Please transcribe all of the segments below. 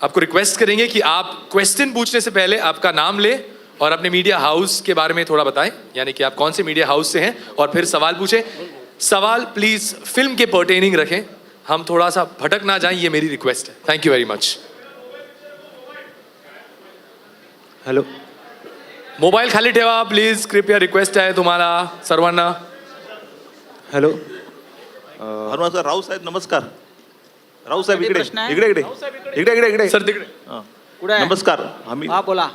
आपको रिक्वेस्ट करेंगे कि आप क्वेश्चन पूछने से पहले आपका नाम ले और अपने मीडिया हाउस के बारे में थोड़ा बताएं, यानी कि आप कौन से मीडिया हाउस से हैं, और फिर सवाल पूछें। सवाल प्लीज फिल्म के पर्टेनिंग रखें, हम थोड़ा सा भटक ना जाएं, ये मेरी रिक्वेस्ट है। Thank you very much. Hello, mobile खाली ठेवा प्लीज, कृपया रिक्वेस्ट आहे तुम्हाला सर्वांना। हॅलो. नमस्कार राऊत साहेब, नमस्कार. राऊत साहेब इकडे प्रश्न आहे? इकडे इकडे इकडे इकडे इकडे सर तिकडे हां. कुठे आहे? नमस्कार. आम्ही हा बोला.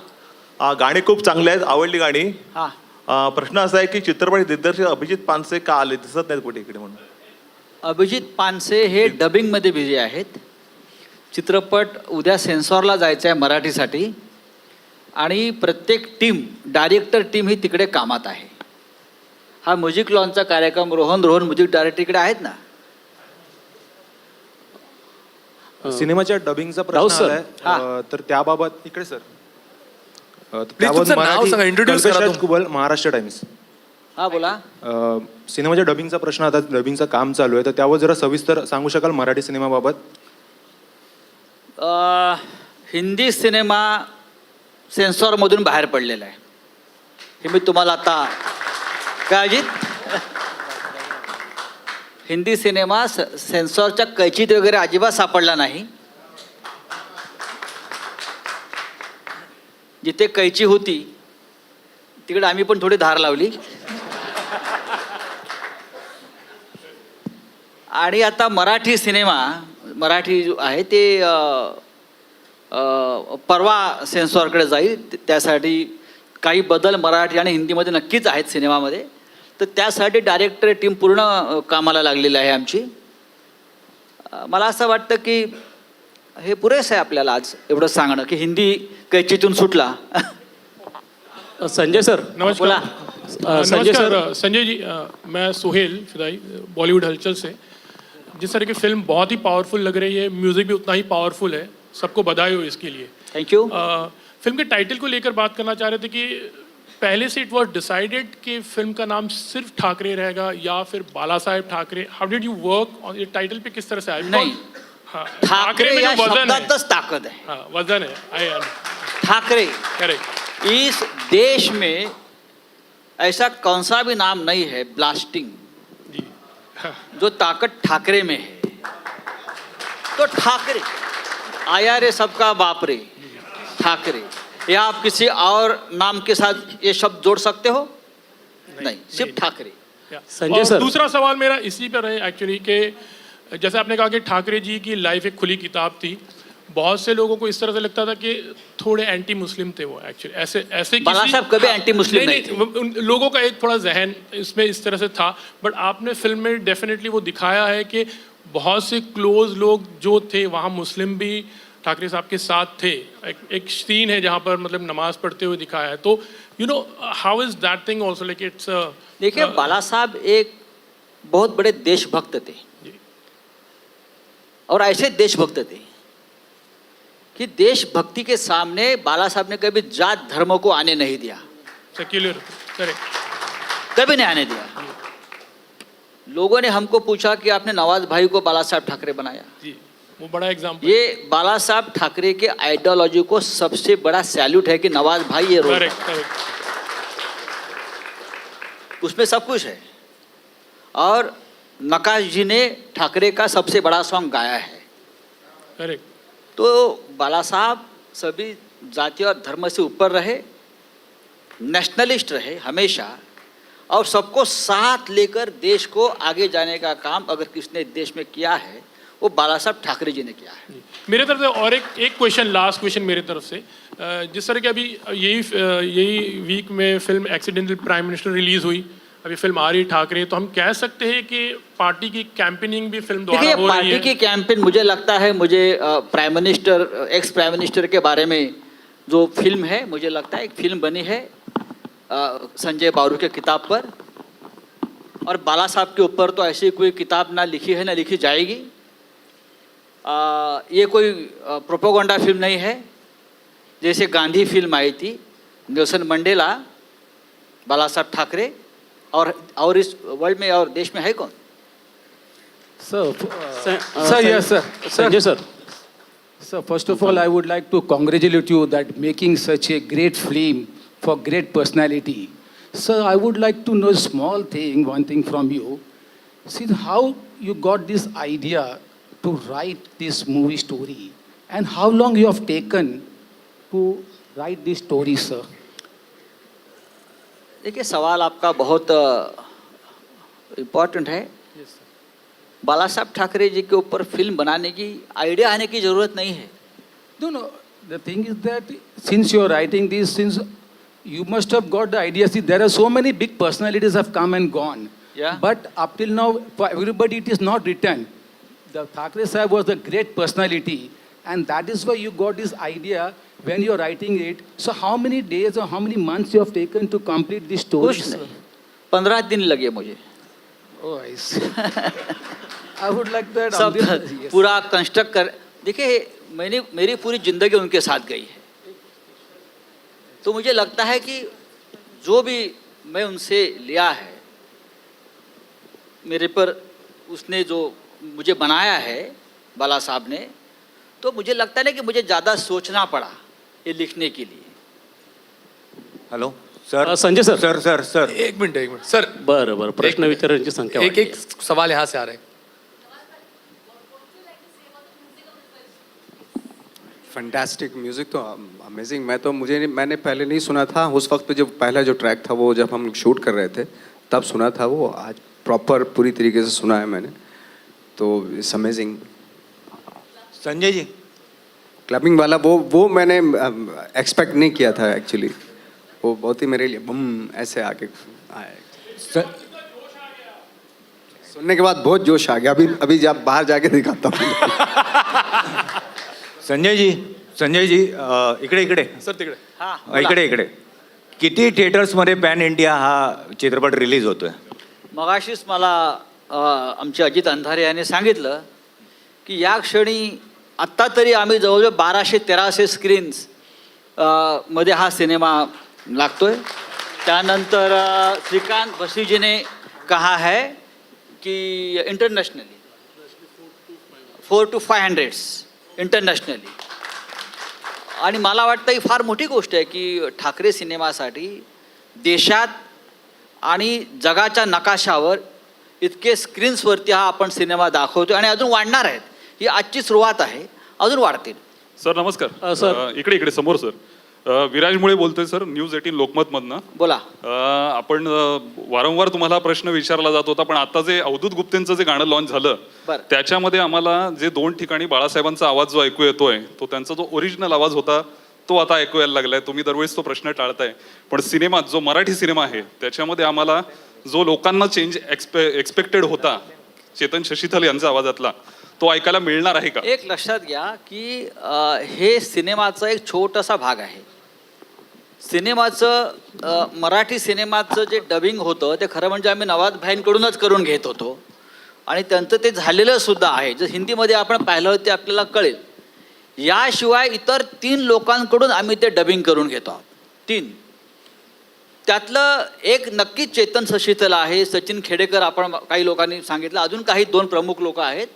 गाणी खूप चांगली आहेत, आवडली गाणी. हा, प्रश्न असा आहे की चित्रपट दिग्दर्शक अभिजित पानसे का आले, दिसत नाहीत कुठे इकडे म्हणून. अभिजित पानसे हे डबिंग मध्ये बिझी आहेत. चित्रपट उद्या सेन्सॉरला जायचं आहे मराठीसाठी आणि प्रत्येक टीम, डायरेक्टर टीम ही तिकडे कामात आहे. हा म्युझिक लॉन्चचा कार्यक्रम रोहन म्युझिक डायरेक्टर इकडे आहेत ना. सिनेमाच्या डबिंगचा राऊत प्रश्न सर. आलाय, तर त्याबाबत इकडे सर. प्लीज तुमचं नाव सांगा, इंट्रोड्यूस करा कल्पेश तुम. कुबल, महाराष्ट्र टाइम्स. हा बोला. सिनेमाच्या डबिंगचा प्रश्न, आता डबिंगचं काम चालू आहे, तर त्यावर जरा सविस्तर सांगू शकाल मराठी सिनेमाबाबत? हिंदी सिनेमा सेन्सॉरमधून बाहेर पडलेला आहे, हे मी तुम्हाला आता काय अजित, हिंदी सिनेमा सेन्सॉरच्या कैचीत वगैरे अजिबात सापडला नाही. जिथे कैची होती तिकडे आम्ही पण थोडी धार लावली. आणि आता मराठी सिनेमा, मराठी जो आहे ते परवा सेन्सॉरकडे जाईल. त्यासाठी काही बदल मराठी आणि हिंदीमध्ये नक्कीच आहेत सिनेमामध्ये. तर त्यासाठी डायरेक्टर टीम पूर्ण कामाला लागलेली आहे आमची. मला असं वाटतं की हे पुरेसं आहे आपल्याला आज एवढं सांगणं की हिंदी कैचीतून सुटला. संजय सर बोला. नमस्कार. संजय सर, संजय जी, मैं सुहेल फिदाई, बॉलीवुड हलचल से. जिस तरह की फिल्म बहुत ही पावरफुल लग रही है, म्यूजिक भी उतना ही पावरफुल है, सबको बधाई हो इसके लिए. Thank you. Film K title को लेकर बात करना चाह रहे थे कि पहले से इट वाज डिसाइडेड कि फिल्म का नाम सिर्फ ठाकरे रहेगा या फिर बाला साहेब ठाकरे. हाउ डिड यू वर्क ऑन ये टाइटल पे, किस तरह से आया? नहीं, हाँ, ठाकरे में या जो वजन है, शब्दातच ताकद है. हाँ वजन है, आई ठाकरे, करेक्ट. इस देश में ऐसा कौन सा भी नाम नहीं है ब्लास्टिंग जी, हाँ, जो ताकत ठाकरे में है. तो ठाकरे, आया रे सबका बाप रे ठाकरे, या आप किसी और नाम के साथ ये शब्द जोड़ सकते हो? नहीं, सिर्फ ठाकरे. संजय सर, दूसरा सवाल मेरा इसी पर है एक्चुअली कि जैसे आपने कहा कि ठाकरे जी की लाइफ एक खुली किताब थी. बहुत से लोगों को इस तरह से लगता था कि थोड़े एंटी मुस्लिम थे वो. एक्चुअली ऐसे बाला साहब कभी एंटी मुस्लिम नहीं थे. उन लोगों का एक थोड़ा जहन इसमें इस तरह से था. बट आपने फिल्म में डेफिनेटली वो दिखाया है कि बहुत से क्लोज लोग जो थे वहाँ मुस्लिम भी ठाकरे साहब के साथ थे. एक सीन है जहाँ पर मतलब नमाज पढ़ते हुए दिखाया है. तो you know how is that thing also, like it's. देखिए, बाला साहब एक बहुत बड़े देशभक्त थे और ऐसे देशभक्त थे कि देशभक्ति के सामने बाला साहब ने कभी जात धर्म को आने नहीं दिया. सेक्युलर, करेक्ट, कभी नहीं आने दिया. लोगों ने हमको पूछा कि आपने नवाज भाई को बाला साहब ठाकरे बनाया. जी, वो बड़ा एग्जाम्पल. ये बाला साहब ठाकरे के आइडियोलॉजी को सबसे बड़ा सैल्यूट है कि नवाज भाई ये रोल, करेक्ट करेक्ट, उसमें सब कुछ है. और नकाश जी ने ठाकरे का सबसे बड़ा सॉन्ग गाया है. करेक्ट. तो बाला साहब सभी जाति और धर्म से ऊपर रहे, नेशनलिस्ट रहे हमेशा, और सबको साथ लेकर देश को आगे जाने का काम अगर किसने देश में किया है वो बाला साहब ठाकरे जी ने किया है. मेरे तरफ से और एक क्वेश्चन, लास्ट क्वेश्चन मेरे तरफ से. जिस तरह के अभी यही वीक में film accidental prime minister release हुई, अभी फिल्म आ रही ठाकरे, तो हम कह सकते हैं कि पार्टी की कैंपेनिंग भी फिल्म द्वारा हो रही है. पार्टी की कैंपेन, मुझे लगता है, मुझे prime minister, ex prime minister के बारे में जो फिल्म है, मुझे लगता है एक फिल्म बनी है संजय बारू के किताब पर, और बाला साहब के ऊपर तो ऐसी कोई किताब ना लिखी है ना लिखी जाएगी. ये कोई प्रोपोगंडा फिल्म नहीं है. जैसे गांधी फिल्म आई थी, नेल्सन मंडेला, बाला साहब ठाकरे, और इस वर्ल्ड में और देश में है कौन? Sir, yes sir. Sanjay sir, So first of all, I would like to congratulate you that making such a great film for great personality. Sir, I would like to know a small thing, one thing from you. See how you got this idea to write this movie story and how long you have taken to write this story, sir. देखिए सवाल आपका बहुत important है। बाला साहब ठाकरे जी के ऊपर film बनाने की idea आने की ज़रूरत नहीं है। No, no. The thing is that since you are writing this, since you must have got the idea. See, there are so many big personalities have come and gone. Yeah. But up till now, for everybody, it is not written. The Thakre Sahib was a great personality, and that is why you got this idea when you are writing it. So, how many days or how many months you have taken to complete this story? कुछ नहीं, 15 दिन लगे मुझे। Oh, I see. I would like that. Sub Yes. पूरा construct कर, देखिए मेरी पूरी जिंदगी उनके साथ गई है, तो मुझे लगता है कि जो भी मैं उनसे लिया है, मेरे पर उसने जो मुझे बनाया है बाला साहब ने, तो मुझे लगता है ना कि मुझे ज़्यादा सोचना पड़ा ये लिखने के लिए। Hello sir Sanjay sir sir sir sir एक मिनट सर, बरं बरं प्रश्न विचारण्याची संख्या एक वाढली एक सवाल यहाँ से आ रहे हैं। फैंटास्टिक म्यूज़िक तो अमेजिंग। मैंने पहले नहीं सुना था उस वक्त पे, जब पहला जो ट्रैक था वो जब हम लोग शूट कर रहे थे तब सुना था वो। आज प्रॉपर पूरी तरीके से सुना है मैंने, तो it's amazing. Sanjay ji clubbing वाला वो मैंने एक्सपेक्ट नहीं किया था एक्चुअली। वो बहुत ही मेरे लिए बम ऐसे आके आया। सुनने के बाद बहुत जोश आ गया। अभी जब बाहर जाके दिखाता हूँ। संजय जी इकडे इकडे सर तिकडे हां, इकडे किती थिएटर्समध्ये पॅन इंडिया हा चित्रपट रिलीज होतोय? मगाशीच मला आमचे अजित अंधारे यांनी सांगितलं की या क्षणी आत्ता तरी आम्ही जवळजवळ 1200-1300 स्क्रीन्स मध्ये हा सिनेमा लागतोय। त्यानंतर श्रीकांत भसीजीने कहा है कि इंटरनॅशनली 400 to 500 इंटरनॅशनली। आणि मला वाटतं ही फार मोठी गोष्ट आहे की ठाकरे सिनेमासाठी देशात आणि जगाच्या नकाशावर इतके स्क्रीन्सवरती हा आपण सिनेमा दाखवतो आणि अजून वाढणार आहेत। ही आजची सुरुवात आहे, अजून वाढतील। सर नमस्कार। सर. इकडे समोर सर। विराज मुळे बोलतोय सर, न्यूज 18 लोकमतमधनं। बोला। आपण वारंवार तुम्हाला प्रश्न विचारला जात होता, पण आता जे अवधूत गुप्तेंचं जे गाणं लॉन्च झालं बरं. त्याच्यामध्ये आम्हाला जे 2 ठिकाणी बाळासाहेबांचा आवाज जो ऐकू येतोय तो त्यांचा जो ओरिजिनल आवाज होता तो आता ऐकू यायला लागलाय। तुम्ही दरवेळेस तो प्रश्न टाळताय, पण सिनेमात जो मराठी सिनेमा आहे त्याच्यामध्ये आम्हाला जो लोकांना चेंज एक्सपेक्टेड होता चेतन शशीथल यांच्या आवाजातला, तो ऐकायला मिळणार आहे का? एक लक्षात घ्या की हे सिनेमाचा एक छोटासा भाग आहे। सिनेमाचं मराठी सिनेमाचं जे डबिंग होतं ते खरं म्हणजे आम्ही नवाज भाईंकडूनच करून घेत होतो आणि त्यांचं ते झालेलं सुद्धा आहे। जर हिंदीमध्ये आपण पाहिलं ते आपल्याला कळेल। याशिवाय इतर 3 लोकांकडून आम्ही ते डबिंग करून घेतो आहोत। 3 त्यातलं एक नक्कीच चेतन शशीथल आहे, सचिन खेडेकर आपण काही लोकांनी सांगितलं, अजून काही 2 प्रमुख लोक आहेत।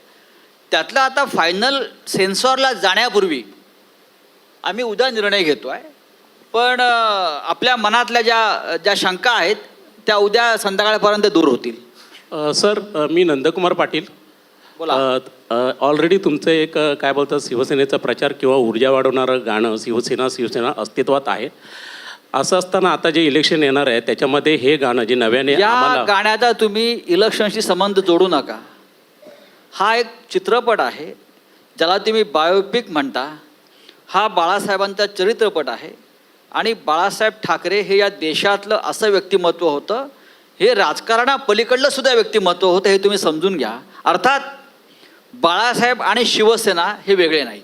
त्यातलं आता फायनल सेन्सॉरला जाण्यापूर्वी आम्ही उद्या निर्णय घेतो आहे, पण आपल्या मनातल्या ज्या शंका आहेत त्या उद्या संध्याकाळपर्यंत दूर होतील। सर मी नंदकुमार पाटील। बोला। ऑलरेडी तुमचं एक काय बोलतात शिवसेनेचा प्रचार किंवा ऊर्जा वाढवणारं गाणं शिवसेना अस्तित्वात आहे। असं असताना आता जे इलेक्शन येणार आहे त्याच्यामध्ये हे गाणं जे नव्याने या गाण्याचा तुम्ही इलेक्शनशी संबंध जोडू नका। हा एक चित्रपट आहे ज्याला तुम्ही बायोपिक म्हणता। हा बाळासाहेबांचा चरित्रपट आहे आणि बाळासाहेब ठाकरे हे या देशातलं असं व्यक्तिमत्व होतं, हे राजकारणापलीकडलं सुद्धा व्यक्तिमत्व होतं, हे तुम्ही समजून घ्या। अर्थात बाळासाहेब आणि शिवसेना हे वेगळे नाहीत।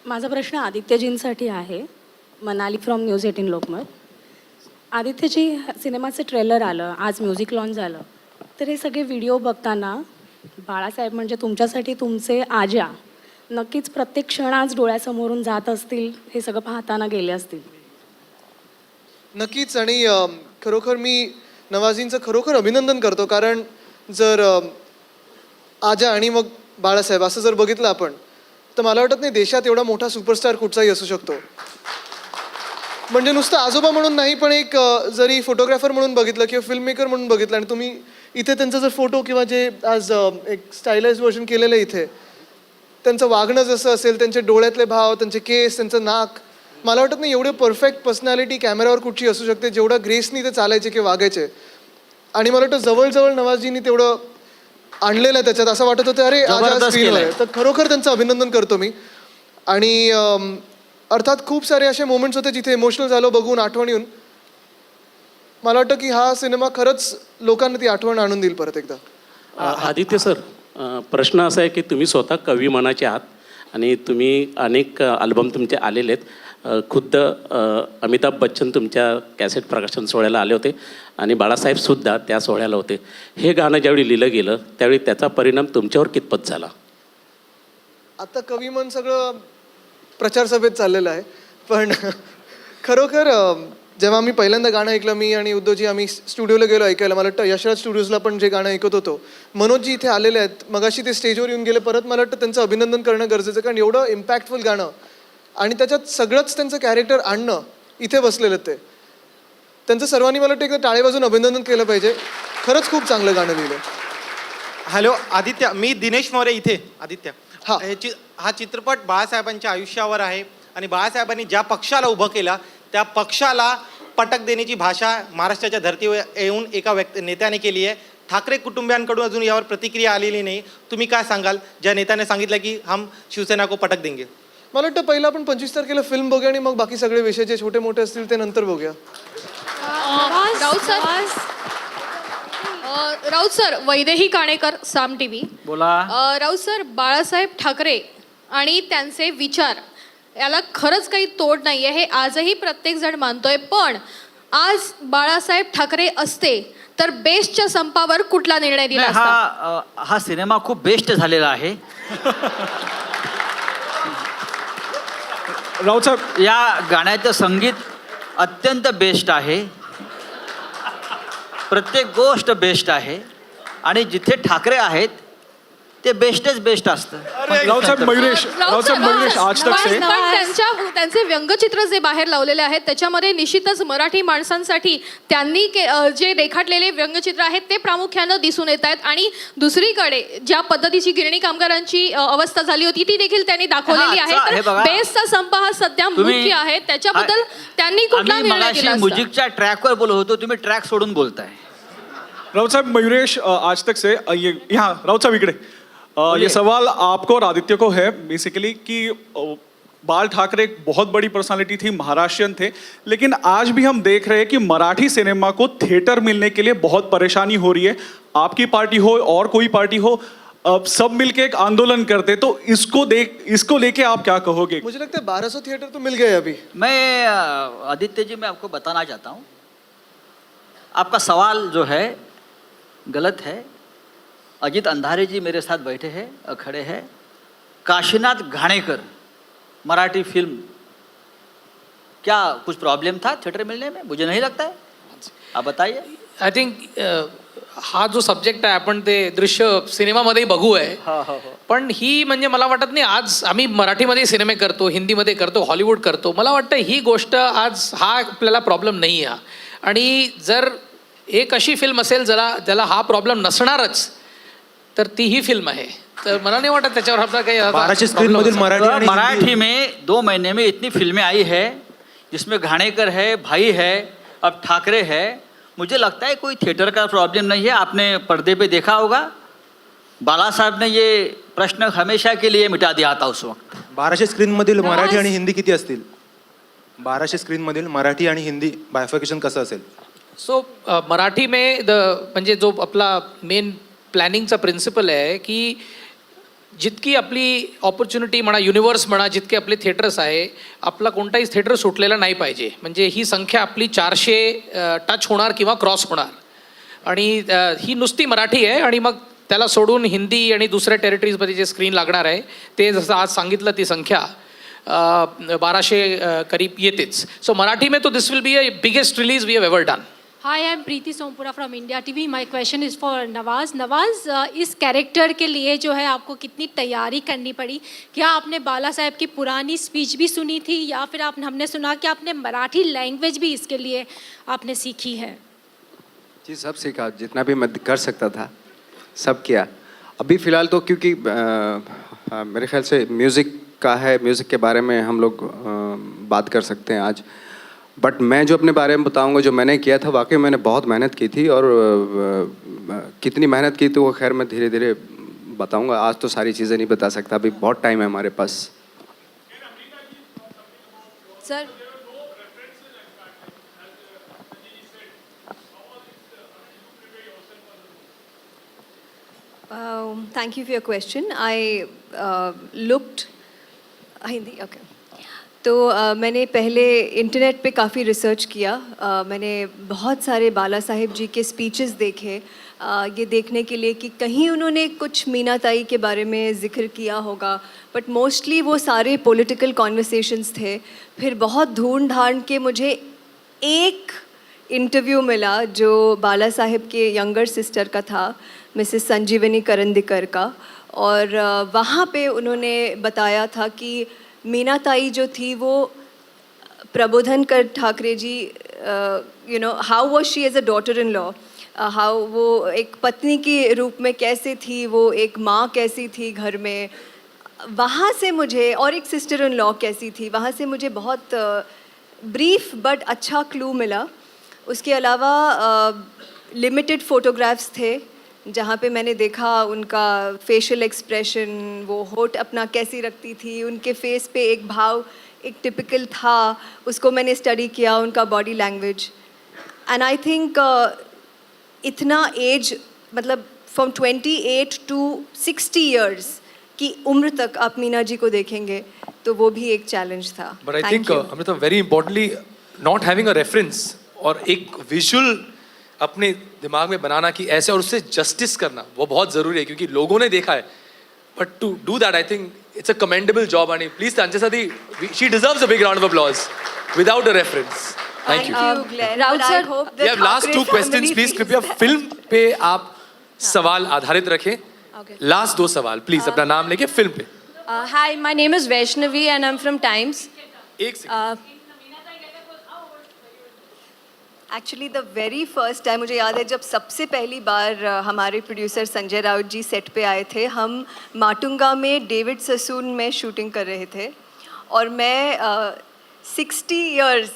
माझा प्रश्न आदित्यजींसाठी आहे, मनाली फ्रॉम न्यूज 18 लोकमत। आदित्यजी, सिनेमाचं ट्रेलर आलं, आज म्युझिक लॉन्च झालं, तर हे सगळे व्हिडिओ बघताना बाळासाहेब म्हणजे तुमच्यासाठी तुमचे आजा नक्कीच प्रत्येक क्षण आज डोळ्यासमोरून जात असतील, हे सगळं पाहताना गेले असतील। नक्कीच। आणि खरोखर मी नवाजींचं खरोखर अभिनंदन करतो, कारण जर आजा आणि मग बाळासाहेब असं जर बघितलं आपण तर मला वाटत नाही देशात एवढा मोठा सुपरस्टार कुठचाही असू शकतो. म्हणजे नुसतं आजोबा म्हणून नाही, पण एक जरी फोटोग्राफर म्हणून बघितलं किंवा फिल्म मेकर म्हणून बघितलं आणि तुम्ही इथे त्यांचा जर फोटो किंवा जे आज एक स्टायलाइज वर्जन केलेलं आहे इथे, त्यांचं वागणं जसं असेल, त्यांचे डोळ्यातले भाव, त्यांचे केस, त्यांचं नाक, मला वाटत नाही एवढे परफेक्ट पर्सनॅलिटी कॅमेऱ्यावर कुठची असू शकते जेवढा ग्रेसनी ते चालायचे किंवा वागायचे. आणि मला वाटतं जवळजवळ नवाजजींनी तेवढं आणलेलं आहे त्याच्यात. असं वाटत होतं अरे आज जबरदस्त स्क्रीन केलंय. आहे. तर खरोखर त्यांचं अभिनंदन करतो मी. आणि अर्थात खूप सारे असे मोमेंट्स होते जिथे इमोशनल झालो बघून, आठवण येऊन. मला वाटतं की हा सिनेमा खरंच लोकांना ती आठवण आणून देईल परत एकदा. आदित्य सर, प्रश्न असा आहे की तुम्ही स्वतः कवी मनाचे आहात आणि तुम्ही अनेक अल्बम तुमचे आलेले आहेत. खुद्द अमिताभ बच्चन तुमच्या कॅसेट प्रकाशन सोहळ्याला आले होते आणि बाळासाहेबसुद्धा त्या सोहळ्याला होते. हे गाणं ज्यावेळी लिहिलं गेलं त्यावेळी त्याचा परिणाम तुमच्यावर कितपत झाला? आता कवी मन सगळं प्रचार सभेत चाललेलं आहे, पण खरोखर जेव्हा मी पहिल्यांदा गाणं ऐकलं, मी आणि उद्धवजी आम्ही स्टुडिओला गेलो ऐकायला. मला वाटतं यशराज स्टुडिओजला पण जे गाणं ऐकत होतो, मनोजजी इथे आलेले आहेत, मगाशी ते स्टेजवर येऊन गेले परत. मला वाटतं त्यांचं अभिनंदन करणं गरजेचं, कारण एवढं इम्पॅक्टफुल गाणं आणि त्याच्यात सगळंच त्यांचं कॅरेक्टर आणणं, इथे बसलेलं ते त्यांचं सर्वांनी मला वाटतं एकदा टाळे वाजून अभिनंदन केलं पाहिजे. खरंच खूप चांगलं गाणं लिहिलं. हॅलो आदित्य, मी दिनेश मोरे इथे. आदित्य, हा. हा चित्रपट बाळासाहेबांच्या आयुष्यावर आहे आणि बाळासाहेबांनी ज्या पक्षाला उभं केला त्या पक्षाला पटक देण्याची भाषा महाराष्ट्राच्या धर्तीवर येऊन एका नेत्याने केली आहे. ठाकरे कुटुंबियांकडून अजून यावर प्रतिक्रिया आलेली नाही. तुम्ही काय सांगाल ज्या नेत्याने सांगितलं की हम शिवसेना को पटक देंगे? मला वाटतं पहिला आपण 25 तारखेला फिल्म बघूया आणि मग बाकी सगळे विषय जे छोटे मोठे असतील ते नंतर बघूया. राऊत सर, वैदेही काणेकर, साम टीव्ही. बोला. राऊत सर, बाळासाहेब ठाकरे आणि त्यांचे विचार याला खरंच काही तोड नाहीये, हे आजही प्रत्येक जण मानतोय. पण आज बाळासाहेब ठाकरे असते तर बेस्टच्या संपावर कुठला निर्णय दिला असता? हा सिनेमा खूप बेस्ट झालेला आहे. राऊत साहेब, या गाण्याचं संगीत अत्यंत बेस्ट आहे. प्रत्येक गोष्ट बेस्ट आहे आणि जिथे ठाकरे आहेत ते बेस्टच बेस्ट असतं. राऊत साहेब मयुरेश, आज तक से पण त्यांचे व्यंगचित्र जे बाहेर लावलेले आहेत त्याच्यामध्ये निश्चितच मराठी माणसांसाठी त्यांनी जे रेखाटलेले व्यंगचित्र आहेत ते प्रामुख्यानं दिसून येत आहेत. आणि दुसरीकडे ज्या पद्धतीची गिरणी कामगारांची अवस्था झाली होती ती देखील त्यांनी दाखवलेली आहे. तर बेस्टचा संप हा सध्या मुख्य आहे, त्याच्याबद्दल त्यांनी कुठला निर्णय दिला असता? म्युझिकच्या ट्रॅकवर बोलत होतो, तुम्ही ट्रॅक सोडून बोलताय. राउत साहब मयूरेश, आज तक से ये यहाँ राउत साहब इकड़े ये सवाल आपको और आदित्य को है बेसिकली कि बाल ठाकरे एक बहुत बड़ी पर्सनालिटी थी, महाराष्ट्रियन थे, लेकिन आज भी हम देख रहे हैं कि मराठी सिनेमा को थिएटर मिलने के लिए बहुत परेशानी हो रही है. आपकी पार्टी हो और कोई पार्टी हो, सब मिलके एक आंदोलन करते, तो इसको लेके आप क्या कहोगे? मुझे लगता है 1200 थिएटर तो मिल गए अभी. मैं आदित्य जी, मैं आपको बताना चाहता हूँ, आपका सवाल जो है गलत है. अजित अंधारे जी मेरे साथ बैठे हैं, खड़े हैं. काशीनाथ घाणेकर, मराठी फिल्म, क्या कुछ प्रॉब्लम था थिएटर मिलने में? मुझे नहीं लगता है. आप बताइए. आय थिंक हा जो सब्जेक्ट आहे आपण ते दृश्य सिनेमामध्ये बघू आहे, पण ही म्हणजे मला वाटत नाही आज आम्ही मराठीमध्ये सिनेमे करतो, हिंदीमध्ये करतो, हॉलिवूड करतो, मला वाटतं ही गोष्ट आज हा आपल्याला प्रॉब्लेम नाही आहे. आणि जर एक अशी फिल्म असेल ज्याला हा प्रॉब्लेम नसणारच तर ती ही फिल्म आहे. तर मला नाही वाटत त्याच्यावर आपला काही 1200 स्क्रीन मधील मराठी में 2 महीने में इतनी फिल्में आई है जिसमें घाणेकर है, भाई है, अब ठाकरे है. मुझे लगता है कोई थिएटर का प्रॉब्लम नहीं है. आपने पर्दे पे देखा होगा, बाला साहब ने ये प्रश्न हमेशा के लिए मिटा दिया था उस वक्त. 1200 स्क्रीन मधील मराठी आणि हिंदी किती असतील? 1200 स्क्रीन मधील मराठी आणि हिंदी बायफिकेशन कसं असेल? सो मराठी में म्हणजे जो आपला मेन प्लॅनिंगचा प्रिन्सिपल आहे की जितकी आपली ऑपॉर्च्युनिटी म्हणा, युनिवर्स म्हणा, जितके आपले थिएटर्स आहे, आपला कोणताही थिएटर सुटलेला नाही पाहिजे. म्हणजे ही संख्या आपली 400 टच होणार किंवा क्रॉस होणार. आणि ही नुसती मराठी आहे आणि मग त्याला सोडून हिंदी आणि दुसऱ्या टेरिटरीजमध्ये जे स्क्रीन लागणार आहे ते जसं आज सांगितलं ती संख्या 1200 करीब येतेच. सो मराठी में तो this will be a biggest release we have ever done. Hi, I'm Preeti Sompura from India TV. My question is for Nawaz. Nawaz, इस कैरेक्टर के लिए जो है आपको कितनी तैयारी करनी पड़ी? क्या आपने बाला साहब की पुरानी स्पीच भी सुनी थी या फिर हमने सुना कि आपने मराठी लैंग्वेज भी इसके लिए आपने सीखी है? जी सब सीखा, जितना भी मैं कर सकता था सब किया। अभी फ़िलहाल तो क्योंकि मेरे ख्याल से म्यूज़िक का है, म्यूज़िक के बारे में हम लोग बात कर सकते हैं आज। बट मैं जो अपने बारे में बताऊंगा, जो मैंने किया था, वाकई मैंने बहुत मेहनत की थी। और कितनी मेहनत की तो वो खैर मैं धीरे धीरे बताऊंगा। आज तो सारी चीज़ें नहीं बता सकता, अभी बहुत टाइम है हमारे pass. Sir, Thank you for your question. I looked Hindi okay तो मैंने पहले इंटरनेट पे काफ़ी रिसर्च किया। मैंने बहुत सारे बाला साहेब जी के स्पीचेस देखे, ये देखने के लिए कि कहीं उन्होंने कुछ मीनाताई के बारे में ज़िक्र किया होगा, बट मोस्टली वो सारे पॉलिटिकल कॉन्वर्सेशंस थे। फिर बहुत ढूंढ ढांड के मुझे एक इंटरव्यू मिला जो बाला साहेब के यंगर सिस्टर का था, मिसेस संजीवनी करंदीकर का। और वहाँ पे उन्होंने बताया था कि मीनाताई जो थी वो Prabodhankar Thackeray ji, you know how was she as a daughter in law, how वो एक पत्नी के रूप में कैसे थी, वो एक माँ कैसी थी घर में, वहाँ से मुझे, और एक सिस्टर इन लॉ कैसी थी, वहाँ से मुझे बहुत ब्रीफ बट अच्छा क्लू मिला। उसके अलावा लिमिटेड फ़ोटोग्राफ्स थे जहाँ पे मैंने देखा उनका फेशियल एक्सप्रेशन, वो होठ अपना कैसी रखती थी, उनके फेस पे एक भाव एक टिपिकल था, उसको मैंने स्टडी किया, उनका body language. And I think इतना एज, मतलब फ्रॉम 28 to 60 years की उम्र तक आप मीना जी को देखेंगे तो वो भी एक चैलेंज था। But I think Amruta, very importantly not having a reference और एक विजुअल अपने दिमाग में बनाना कि ऐसे, और उससे जस्टिस करना वो बहुत ज़रूरी है क्योंकि लोगों ने देखा है। But to do that I think it's a commendable job and please Anjasa दी, she deserves a big round of applause without a reference. Thank you. Raut sir, we have last 2 questions, please कृपया फिल्म पे आप सवाल आधारित रखें। Last 2 सवाल please, अपना नाम लेके फिल्म पे। Hi, my name is Vaishnavi and I am from Times. एक second. Actually the very first time मुझे याद है जब सबसे पहली बार हमारे प्रोड्यूसर संजय राउत जी सेट पे आए थे। हम माटुंगा में डेविड ससून में शूटिंग कर रहे थे और मैं 60 इयर्स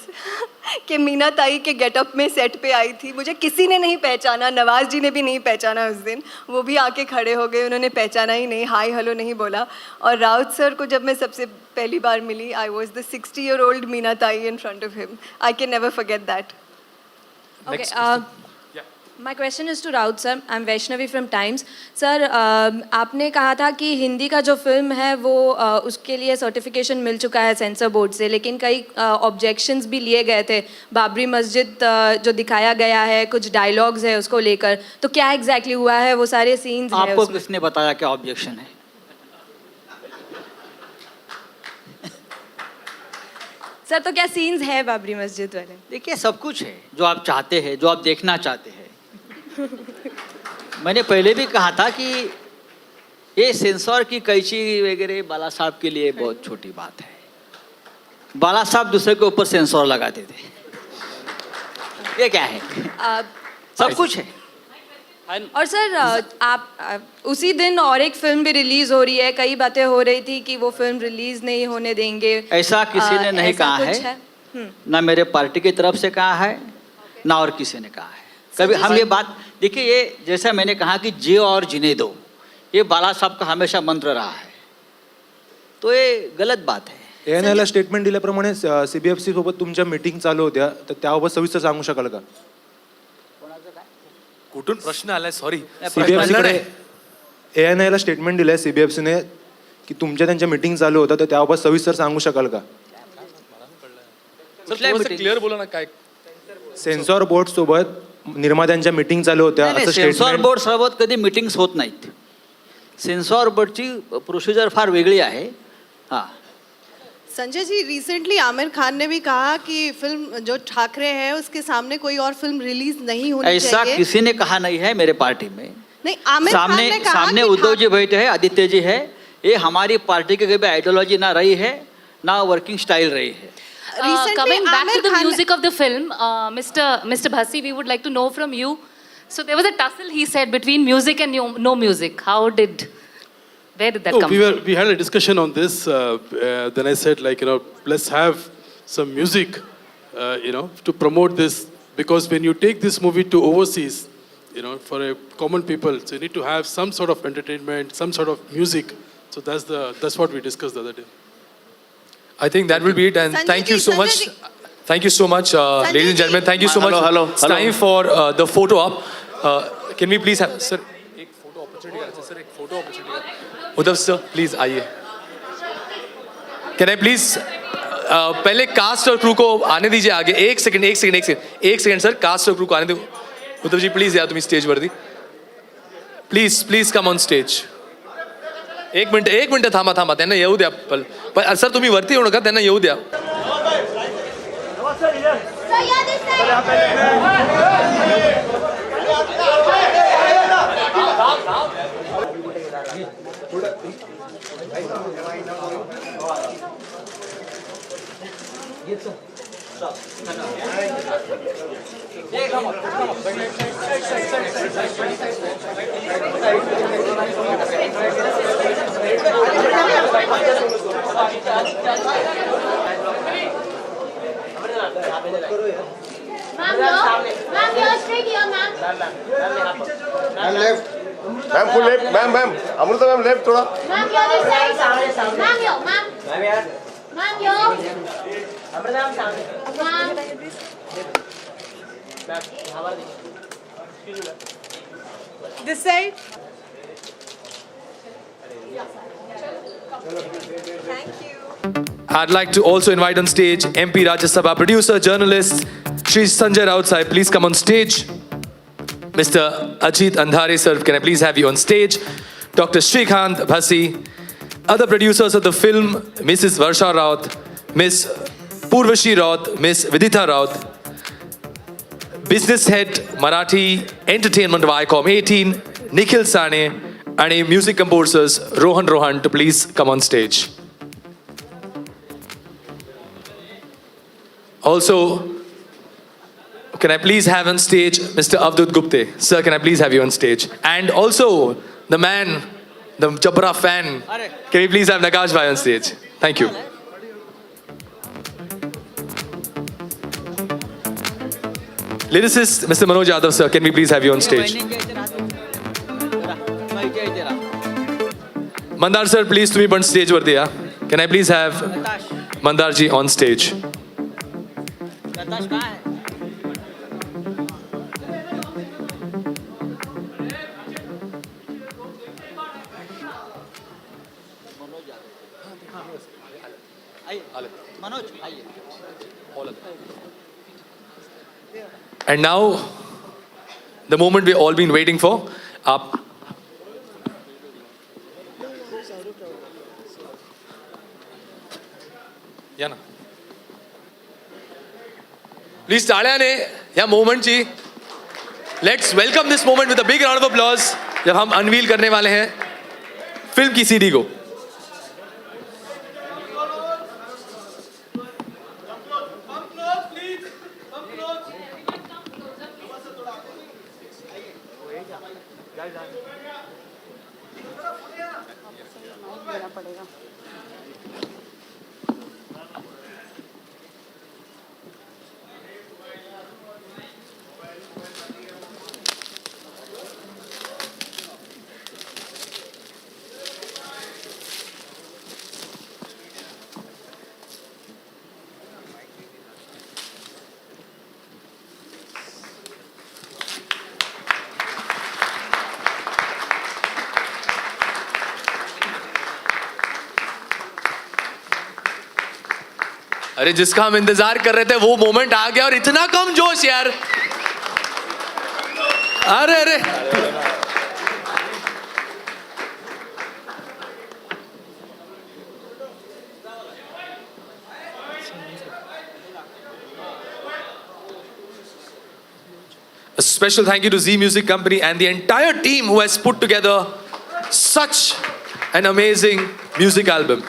के मीनाताई के गेटअप में सेट पे आई थी। मुझे किसी ने नहीं पहचाना, नवाज जी ने भी नहीं पहचाना उस दिन। वो भी आके खड़े हो गए, उन्होंने पहचाना ही नहीं, हाय हेलो नहीं बोला। और राउत सर को जब मैं सबसे पहली बार मिली, I was the 60-year-old Meenatai in front of him. I can never forget that. Okay, my question is to Raut sir. I'm Vaishnavi from Times. Sir, आपने कहा था कि हिंदी का जो फिल्म है वो उसके लिए सर्टिफिकेशन मिल चुका है सेंसर बोर्ड से, लेकिन कई ऑब्जेक्शंस भी लिए गए थे। बाबरी मस्जिद जो दिखाया गया है, कुछ डायलॉग्स है उसको लेकर, तो क्या एग्जैक्टली हुआ है? वो सारे सीन्स हैं आपको उसमें। किसने बताया क्या ऑब्जेक्शन है? सर, तो क्या सीन्स है बाबरी मस्जिद वाले? देखिए, सब कुछ है जो आप चाहते हैं, जो आप देखना चाहते हैं। मैंने पहले भी कहा था कि ये सेंसर की कैंची वगैरह बाला साहब के लिए बहुत छोटी बात है। बाला साहब दूसरे के ऊपर सेंसर लगाते थे, ये क्या है? सब कुछ है। और सर, आप उसी दिन और एक फिल्म भी रिलीज हो रही है, कई बातें हो रही थी कि वो फिल्म रिलीज नहीं होने देंगे। ऐसा किसी ने नहीं कहा है, ना मेरे पार्टी की तरफ से कहा है, ना और किसी ने कहा है। कभी हम ये बात, देखिए, ये जैसा मैंने कहा कि जियो और जीने दो, ये बाला साहब का हमेशा मंत्र रहा है, तो ये गलत बात है। ANI स्टेटमेंट दिल्याप्रमाणे CBFC सोबत तुमच्या मीटिंग चालू होत्या, तर त्याबाबत सविस्तर सांगू शकाल का? कुठून प्रश्न आलाय? सॉरी, CBFCकडे ANI स्टेटमेंट दिलंय CBFCने की तुमच्या त्यांच्या मीटिंग चालू होतं, तर त्याबाबत सविस्तर सांगू शकाल का? क्लिअर बोला ना काय? सेन्सॉर बोर्ड सोबत निर्मात्यांच्या मीटिंग चालू होत्या असं सेन्सॉर स्टेटमेंट. बोर्ड सोबत कधी मीटिंग्स होत नाहीत. सेन्सॉर बोर्डची प्रोसिजर फार वेगळी आहे. हां, संजय जी, रिसेंटली आमिर खान ने भी कहा कि फिल्म जो ठाकरे है उसके सामने कोई और फिल्म रिलीज नहीं होनी ऐसा चाहिए। किसी ने कहा नहीं है मेरे पार्टी में। नहीं, आमिर खान सामने ने कहा सामने कि उद्धव जी बैठे हैं, आदित्य जी है। ये हमारी पार्टी की कभी आइडियोलॉजी ना रही है, ना वर्किंग स्टाइल रही है। Coming back to the music of the film, Mr. Bhasi, we would like to know from you. So there was a tussle, he said, between music and no music. Where did that come from? We had a discussion on this. Then I said, let's have some music, to promote this. Because when you take this movie to overseas, for a common people, so you need to have some sort of entertainment, some sort of music. So that's what we discussed the other day. I think that will be it, and thank you so much. Thank you so much, ladies and gentlemen. Thank you so much. Hello. It's time for the photo op. Can we please have, sir, एक photo opportunity sir, एक photo opportunity. Uddhav sir, please आइए. Can I please पहले caste और crew को आने दीजिए आगे. एक सेकंड सर, कास्ट और क्रू को आने दो. उद्धव जी प्लीज या तुम्ही स्टेज वरती. Please come on stage. एक मिनिट थांबा त्यांना येऊ द्या. पण सर तुम्ही वरती येऊ नका, त्यांना येऊ द्या. मैम फुल left, ma'am Amruta ma'am left थोड़ा. This side. Thank you. I'd like to also invite on stage MP Rajya Sabha producer, journalist Shri Sanjay Raut sahib. Please come on stage. Mr. Ajit Andhare sir, can I please have you on stage? Dr. Srikanth Bhasi, other producers of the film, Mrs. Varsha Raut, Miss Purvashi Raut, Miss Viditha Raut, business head Marathi Entertainment of ICOM 18, Nikhil Sane, and music composers Rohan to please come on stage. Also, can I please have on stage Mr. Avdut Gupte? Sir, can I please have you on stage? And also, the man, the Jabra fan, can we please have Nakash Bhai on stage? Thank you. Lyricist, Mr. Manoj Yadav, sir, can we please have you on stage? Mandar sir, please to me on stage var diya. Can I please have Mandar ji on stage? And now, the moment we've all been waiting for. Up. या ना. Please टाळ्याने या मोमेंटची. Let's welcome this moment with a big round of applause जब हम unveil करने वाले हैं फिल्म की सीडी को. अरे जिसका हम इंतजार कर रहे थे वो मोमेंट आ गया और इतना कम जोश यार. अरे A special thank you to Z Music Company and the entire team who has put together such an amazing music album.